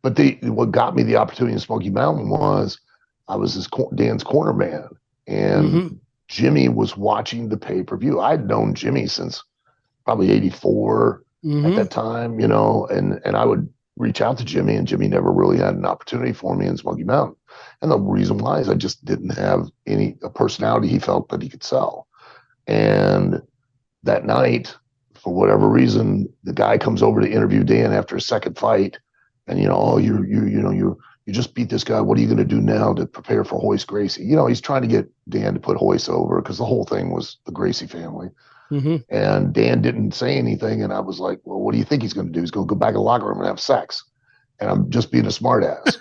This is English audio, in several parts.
But what got me the opportunity in Smoky Mountain was I was Dan's corner man, and Mm-hmm. Jimmy was watching the pay-per-view. I'd known Jimmy since probably '84 at Mm-hmm. that time, and I would reach out to Jimmy, and Jimmy never really had an opportunity for me in Smoky Mountain. And the reason why is I just didn't have a personality he felt that he could sell. And that night, for whatever reason, the guy comes over to interview Dan after a second fight, and oh, you just beat this guy. What are you going to do now to prepare for Hoist Gracie? He's trying to get Dan to put Hoist over because the whole thing was the Gracie family. Mm-hmm. And Dan didn't say anything, and I was like, "Well, what do you think he's going to do? He's going to go back in the locker room and have sex." And I'm just being a smartass.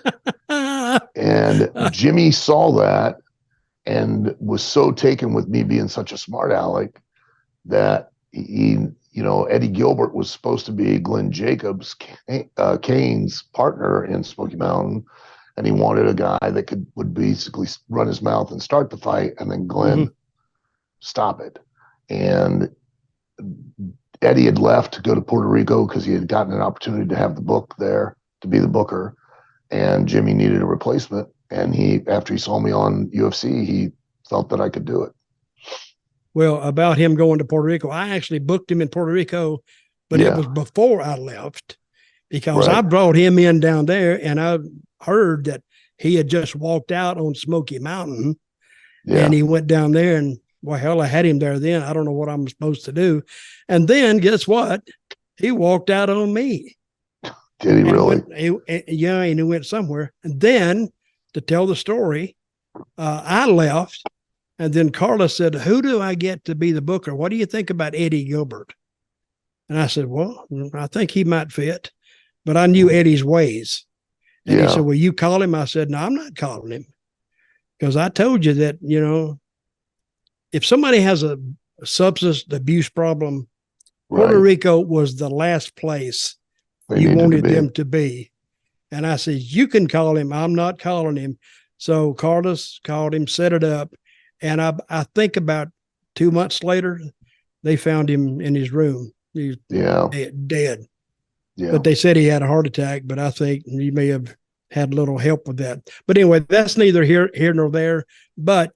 And Jimmy saw that and was so taken with me being such a smart aleck that Eddie Gilbert was supposed to be Glenn Jacobs, Kane's partner in Smoky Mountain, and he wanted a guy that would basically run his mouth and start the fight, and then Glenn Mm-hmm. stop it. And Eddie had left to go to Puerto Rico because he had gotten an opportunity to have the book there to be the booker, and Jimmy needed a replacement. And after he saw me on UFC, he felt that I could do it. Well, about him going to Puerto Rico, I actually booked him in Puerto Rico, but it was before I left because I brought him in down there, and I heard that he had just walked out on Smoky Mountain, and he went down there, and well, hell, I had him there then. I don't know what I'm supposed to do. And then guess what? He walked out on me. Did he really? And he went somewhere. And then to tell the story, I left. And then Carla said, "Who do I get to be the booker? What do you think about Eddie Gilbert?" And I said, "Well, I think he might fit." But I knew Eddie's ways. And he said, "Well, you call him?" I said, "No, I'm not calling him. Because I told you that, if somebody has a substance abuse problem, Puerto Rico was the last place you wanted them to be." And I said, "You can call him. I'm not calling him." So Carlos called him, set it up. And I think about 2 months later, they found him in his room. He's dead. Yeah. But they said he had a heart attack, but I think he may have had a little help with that. But anyway, that's neither here nor there. But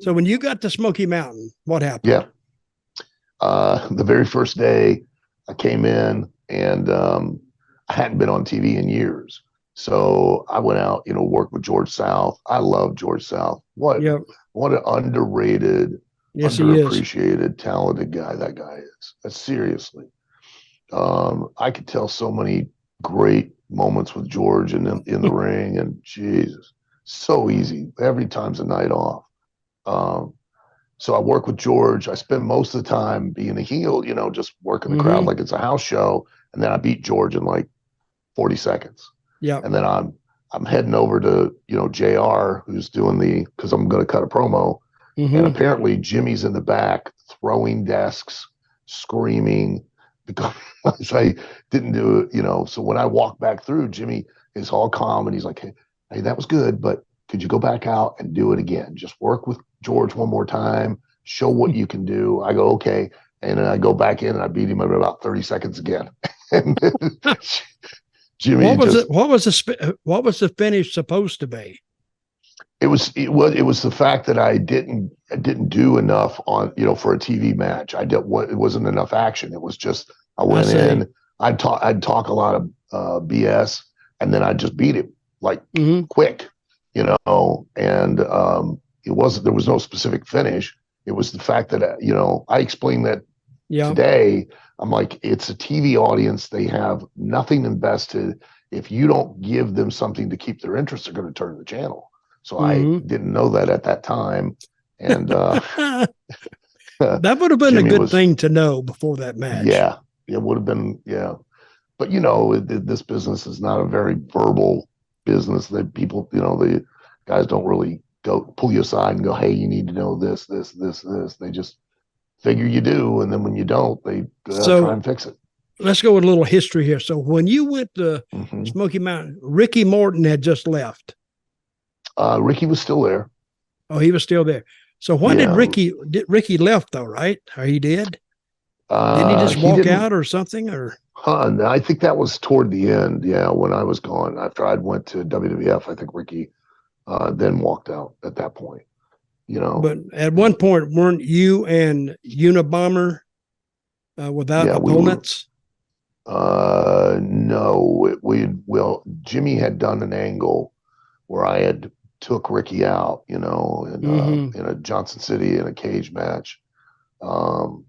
so when you got to Smoky Mountain, what happened? Yeah. The very first day I came in, and I hadn't been on TV in years. So I went out, worked with George South. I love George South. What an underrated, underappreciated, talented guy that guy is. Seriously. I could tell so many great moments with George in the ring, and Jesus, so easy. Every time's a night off. So I work with George. I spend most of the time being a heel, just working the crowd like it's a house show. And then I beat George in like 40 seconds. Yeah. And then I'm heading over to, JR, who's doing because I'm going to cut a promo. And apparently Jimmy's in the back throwing desks, screaming because I didn't do it, So when I walk back through, Jimmy is all calm and he's like, hey, that was good, but could you go back out and do it again? Just work with George one more time, show what you can do. I go, okay. And then I go back in and I beat him in about 30 seconds again. And Jimmy, what was the finish supposed to be? It was the fact that I didn't do enough on, for a TV match. It wasn't enough action. It was just, I went in, I'd talk a lot of BS, and then I'd just beat him like quick, and there was no specific finish. It was the fact that, I explained that today. I'm like, it's a TV audience. They have nothing invested. If you don't give them something to keep their interest, they're going to turn the channel. So I didn't know that at that time. And that would have been Jimmy a good thing to know before that match. Yeah, it would have been. Yeah. But, this business is not a very verbal business that people, the guys don't really go pull you aside and go, hey, you need to know this. They just figure you do. And then when you don't, they try and fix it. Let's go with a little history here. So when you went to Smoky Mountain, Ricky Morton had just left. Ricky was still there. Oh, he was still there. So when did Ricky left though, right? Or he did? Didn't he just He walk didn't. out or something? Or I think that was toward the end. Yeah, when I was gone after I'd went to WWF, I think Ricky then walked out at that point. You know, but at one point, weren't you and Unabomber without yeah, we were. opponents? No, well, Jimmy had done an angle where I had took Ricky out, Mm-hmm. in a Johnson City in a cage match. Um,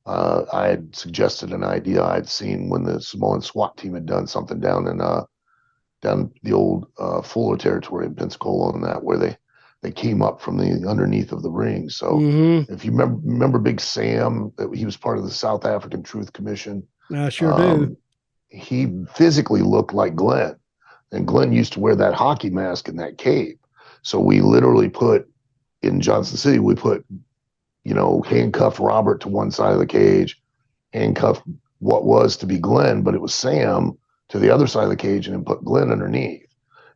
I had suggested an idea I'd seen when the Samoan SWAT team had done something down the old Fuller territory in Pensacola and that where they came up from the underneath of the ring. So Mm-hmm. if you remember Big Sam, that he was part of the South African Truth Commission. I sure do. Um, he physically looked like Glenn, and Glenn used to wear that hockey mask and that cape. So we literally put in Johnson City, we put handcuffed Robert to one side of the cage, handcuffed what was to be Glenn, but it was Sam to the other side of the cage, and then put Glenn underneath.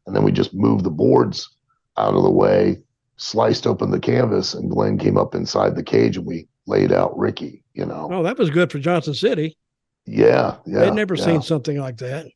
And then we just moved the boards out of the way, sliced open the canvas, and Glenn came up inside the cage, and we laid out Ricky. Oh, that was good for Johnson City. Yeah, They'd yeah, never seen yeah. something like that.